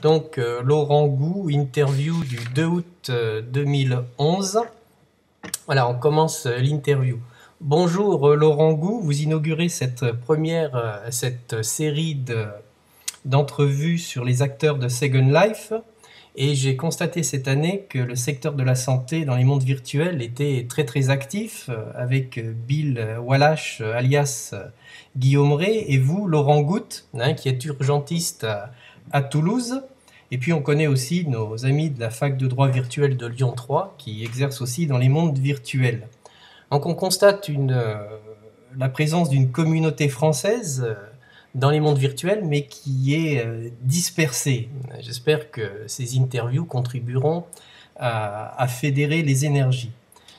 Donc, Laurent Gou, interview du 2 août 2011. Voilà, on commence l'interview. Bonjour Laurent Gou, vous inaugurez cette série d'entrevues sur les acteurs de Second Life. Et j'ai constaté cette année que le secteur de la santé dans les mondes virtuels était très très actif, avec Bill Wallace alias Guillaume Ray, et vous, Laurent Goutte, qui est urgentiste à Toulouse. Et puis on connaît aussi nos amis de la fac de droit virtuel de Lyon 3 qui exercent aussi dans les mondes virtuels. Donc on constate la présence d'une communauté française dans les mondes virtuels, mais qui est dispersée. J'espère que ces interviews contribueront à fédérer les énergies.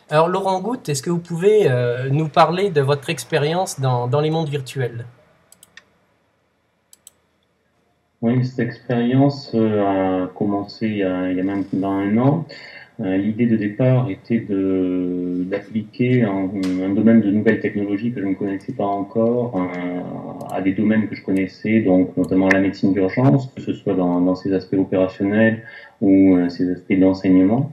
Alors Laurent Goutte, est-ce que vous pouvez nous parler de votre expérience dans les mondes virtuels ? Oui, cette expérience a commencé il y a maintenant un an. L'idée de départ était d'appliquer un domaine de nouvelles technologies que je ne connaissais pas encore à des domaines que je connaissais, donc notamment la médecine d'urgence, que ce soit dans ses aspects opérationnels ou ses aspects d'enseignement.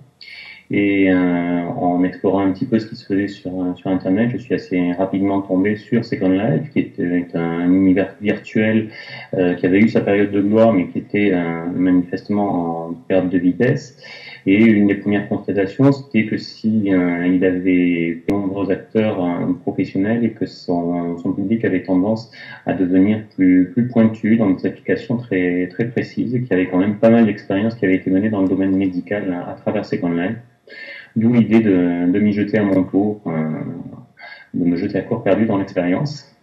Et en explorant un petit peu ce qui se faisait sur Internet, je suis assez rapidement tombé sur Second Life, qui était un univers virtuel qui avait eu sa période de gloire, mais qui était manifestement en perte de vitesse. Et une des premières constatations, c'était que si il avait de nombreux acteurs professionnels et que son public avait tendance à devenir plus pointu dans des applications très très précises, et qu'il y avait quand même pas mal d'expériences qui avaient été menées dans le domaine médical à travers Second Life. D'où l'idée de m'y jeter à mon tour, de me jeter à corps perdu dans l'expérience.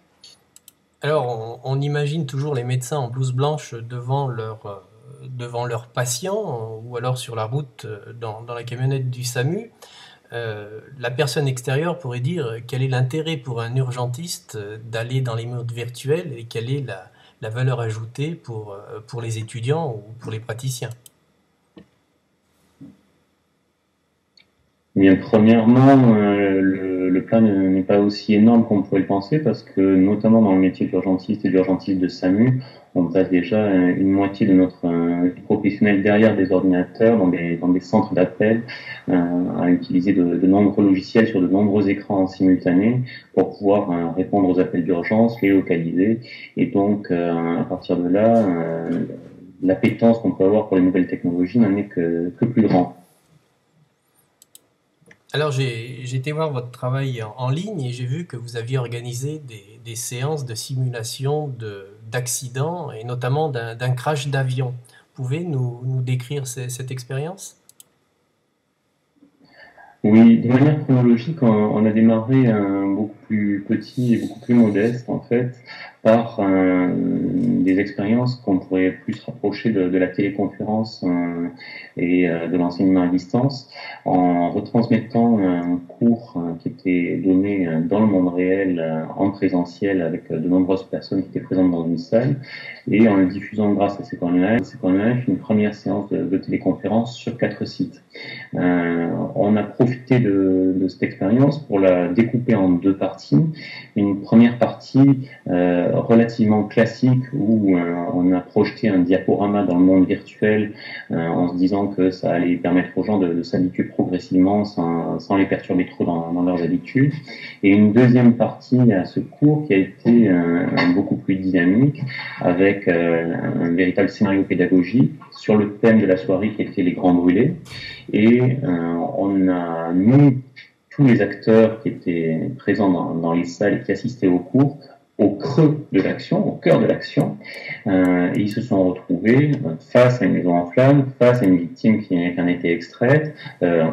Alors, on imagine toujours les médecins en blouse blanche devant leurs patients, ou alors sur la route dans la camionnette du SAMU. La personne extérieure pourrait dire quel est l'intérêt pour un urgentiste d'aller dans les mondes virtuels et quelle est la valeur ajoutée pour les étudiants ou pour les praticiens. Bien, premièrement, le plan n'est pas aussi énorme qu'on pourrait le penser parce que, notamment dans le métier d'urgentiste et d'urgentiste de SAMU, on passe déjà une moitié de notre vie professionnelle derrière des ordinateurs, dans des centres d'appel, à utiliser de nombreux logiciels sur de nombreux écrans en simultané pour pouvoir répondre aux appels d'urgence, les localiser. Et donc, à partir de là, l'appétence qu'on peut avoir pour les nouvelles technologies n'en est que plus grande. Alors j'ai été voir votre travail en ligne et j'ai vu que vous aviez organisé des séances de simulation d'accidents et notamment d'un crash d'avion. Vous pouvez nous décrire cette expérience ? Oui, de manière chronologique, on a démarré beaucoup plus petit et beaucoup plus modeste, en fait, par des expériences qu'on pourrait plus rapprocher de la téléconférence et de l'enseignement à distance, en retransmettant un cours qui était donné dans le monde réel, en présentiel, avec de nombreuses personnes qui étaient présentes dans une salle, et en le diffusant grâce à Second Life, une première séance de téléconférence sur 4 sites. On a profité de cette expérience pour la découper en 2 parties. Une première partie relativement classique où on a projeté un diaporama dans le monde virtuel en se disant que ça allait permettre aux gens de s'habituer progressivement sans les perturber trop dans leurs habitudes. Et une deuxième partie à ce cours qui a été beaucoup plus dynamique avec un véritable scénario pédagogique sur le thème de la soirée qui était les grands brûlés. Et on a mis tous les acteurs qui étaient présents dans les salles et qui assistaient au cours au creux de l'action, au cœur de l'action, et ils se sont retrouvés face à une maison en flammes, face à une victime qui en était extraite,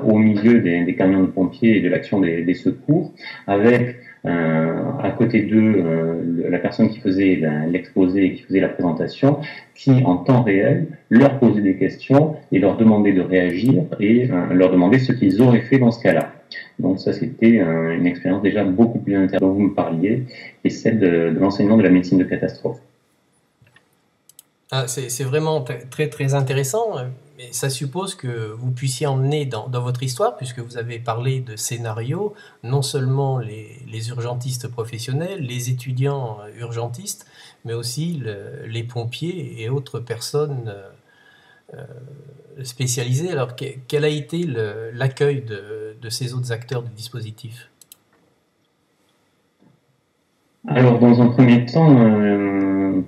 au milieu des camions de pompiers et de l'action des secours, avec à côté d'eux la personne qui faisait l'exposé et qui faisait la présentation, qui en temps réel leur posait des questions et leur demandait de réagir et leur demandait ce qu'ils auraient fait dans ce cas-là. Donc ça, c'était une expérience déjà beaucoup plus intéressante dont vous me parliez, et celle de l'enseignement de la médecine de catastrophe. Ah, c'est vraiment très très intéressant, mais ça suppose que vous puissiez emmener dans votre histoire, puisque vous avez parlé de scénarios, non seulement les urgentistes professionnels, les étudiants urgentistes, mais aussi les pompiers et autres personnes spécialisés. Alors, quel a été l'accueil de ces autres acteurs du dispositif? Alors, dans un premier temps,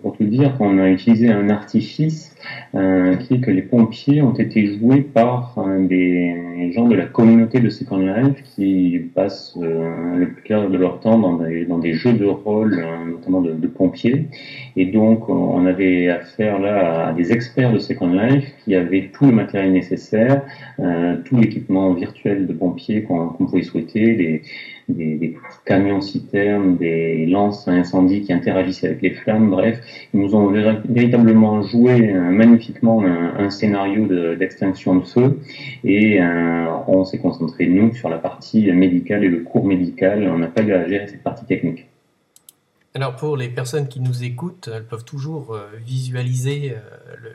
pour tout dire, on a utilisé un artifice qui est que les pompiers ont été joués par des gens de la communauté de Second Life qui passent le plus clair de leur temps dans des jeux de rôle, notamment de pompiers. Et donc, on avait affaire là à des experts de Second Life qui avaient tout le matériel nécessaire, tout l'équipement virtuel de pompiers qu'on pouvait souhaiter, des camions-citernes, des lances à incendie qui interagissaient avec les flammes, bref, ils nous ont véritablement joué magnifiquement un scénario d'extinction de feu et on s'est concentré, nous, sur la partie médicale et le cours médical, on n'a pas eu à gérer cette partie technique. Alors pour les personnes qui nous écoutent, elles peuvent toujours visualiser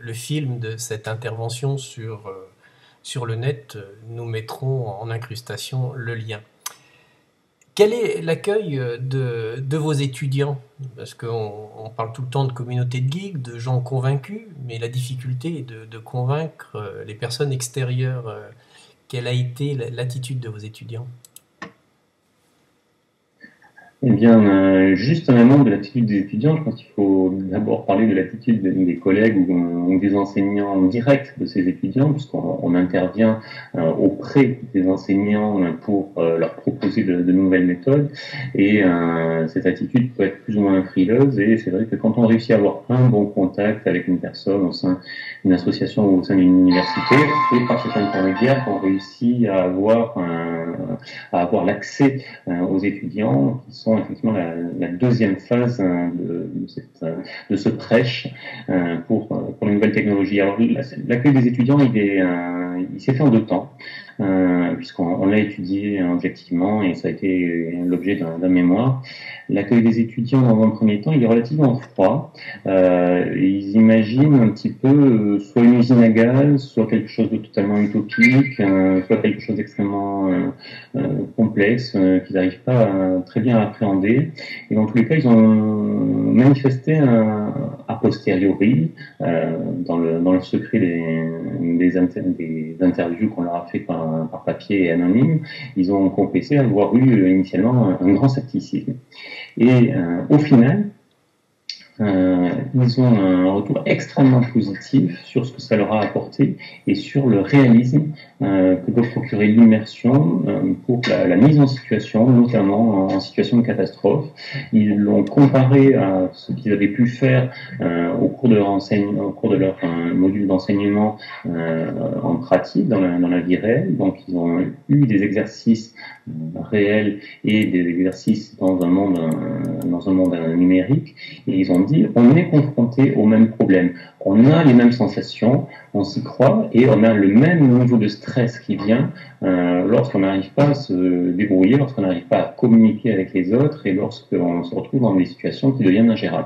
le film de cette intervention sur le net. Nous mettrons en incrustation le lien. Quel est l'accueil de vos étudiants? Parce qu'on parle tout le temps de communauté de geeks, de gens convaincus, mais la difficulté est de convaincre les personnes extérieures. Quelle a été l'attitude de vos étudiants? Eh bien, juste en amont de l'attitude des étudiants, je pense qu'il faut d'abord parler de l'attitude des collègues ou des enseignants directs de ces étudiants, puisqu'on intervient auprès des enseignants pour leur proposer de nouvelles méthodes. Et cette attitude peut être plus ou moins frileuse. Et c'est vrai que quand on réussit à avoir un bon contact avec une personne au sein d'une association ou au sein d'une université, et par cet intermédiaire, on réussit à avoir l'accès aux étudiants qui sont effectivement la deuxième phase de ce prêche pour les nouvelles technologies. Alors l'accueil des étudiants, il s'est fait en 2 temps, puisqu'on l'a étudié objectivement et ça a été l'objet d'un mémoire. L'accueil des étudiants dans un premier temps, il est relativement froid. Ils imaginent un petit peu soit une usine à gaz, soit quelque chose de totalement utopique, soit quelque chose d'extrêmement complexe qu'ils n'arrivent pas très bien à appréhender. Et dans tous les cas, ils ont manifesté a posteriori, dans le secret des interviews qu'on leur a fait par papier et anonyme, ils ont confessé avoir eu initialement un grand scepticisme. Et au final, ils ont un retour extrêmement positif sur ce que ça leur a apporté et sur le réalisme que peut procurer l'immersion pour la mise en situation, notamment en situation de catastrophe. Ils l'ont comparé à ce qu'ils avaient pu faire au cours de leur module d'enseignement en pratique, dans la vie réelle. Donc, ils ont eu des exercices réels et des exercices dans un monde numérique. Et ils ont dit, on est confronté au même problème. On a les mêmes sensations, on s'y croit et on a le même niveau de stress qui vient lorsqu'on n'arrive pas à se débrouiller, lorsqu'on n'arrive pas à communiquer avec les autres et lorsqu'on se retrouve dans des situations qui deviennent ingérables.